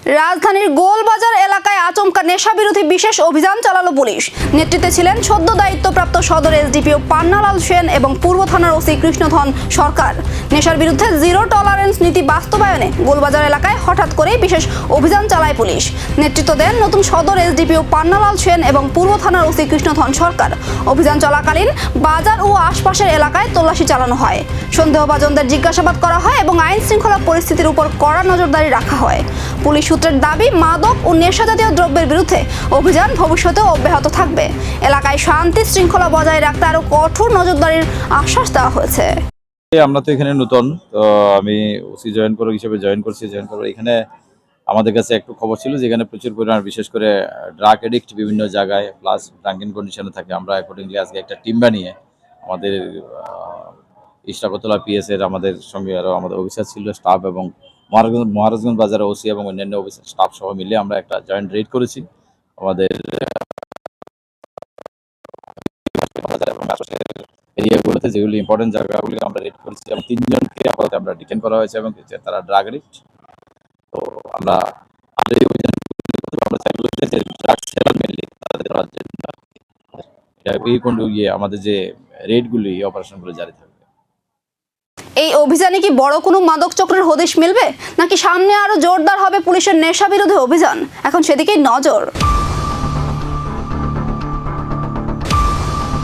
রাজধানীর গোলবাজার এলাকায় আচমকা নেশা বিরোধী বিশেষ অভিযান চালালো পুলিশ। নেতৃত্বে ছিলেন সদ্য দায়িত্বপ্রাপ্ত সদর এসডিপিও পান্নালাল সেন এবং পূর্ব থানার ওসি কৃষ্ণধন সরকার। নেশার বিরুদ্ধে জিরো টলারেন্স নীতি বাস্তবায়নে গোলবাজার এলাকায় হঠাৎ করেই বিশেষ অভিযান চালায় পুলিশ। নেতৃত্ব দেন নতুন সদর এসডিপিও পান্নালাল সেন এবং পূর্ব থানার ওসি কৃষ্ণধন সরকার। অভিযান চলাকালীন বাজার ও আশপাশের এলাকায় তল্লাশি চালানো হয়। সন্দেহভাজনদের জিজ্ঞাসাবাদ করা হয় এবং আইন শৃঙ্খলা পরিস্থিতির উপর কড়া নজরদারি রাখা হয়। পুলিশ সূত্রের দাবি, মাদক ও নেশাজাতীয় দ্রব্যের বিরুদ্ধে অভিযান ভবিষ্যতেও অব্যাহত থাকবে। এলাকায় শান্তি শৃঙ্খলা বজায় রাখতে আরো কঠোর নজরদারির আশ্বাস দেওয়া হয়েছে। আমরা তো এখানে নতুন, তো আমি ওসি হিসেবে জয়েন করছি। এখানে আমাদের কাছে একটু খবর ছিল যে এখানে প্রচুর পরিমাণ বিশেষ করে ড্রাগ এডিক্ট বিভিন্ন জায়গায় প্লাস ড্রাঙ্কিং কন্ডিশনে থাকে। আমরা অ্যাকর্ডিংলি আজকে একটা টিম বানিয়ে আমাদের ইস্টাকতলা পিএস এর আমাদের সঙ্গে আরো আমাদের অফিসার ছিল, স্টাফ এবং মহারাজগঞ্জ বাজারের ওসি এবং অন্যান্য অফিসার স্টাফ সহ মিলে আমরা একটা জয়েন্ট রেড করেছি। আমাদের এরিয়াগুলোতে যেগুলি ইম্পর্টেন্ট জায়গাগুলি আমরা রেড করেছি এবং 3 জনকে আপাতত আমরা ডিটেইন করা হয়েছে এবং তারা ড্রাগ এডিক্ট। তো আমরা আমাদের যে রেডগুলি অপারেশনগুলো জারি থাকবে। এই অভিযানে কি বড় কোনো মাদক চক্রের হদিশ মিলবে, নাকি সামনে আরো জোরদার হবে পুলিশের নেশা বিরোধী অভিযান? এখন সেদিকেই নজর।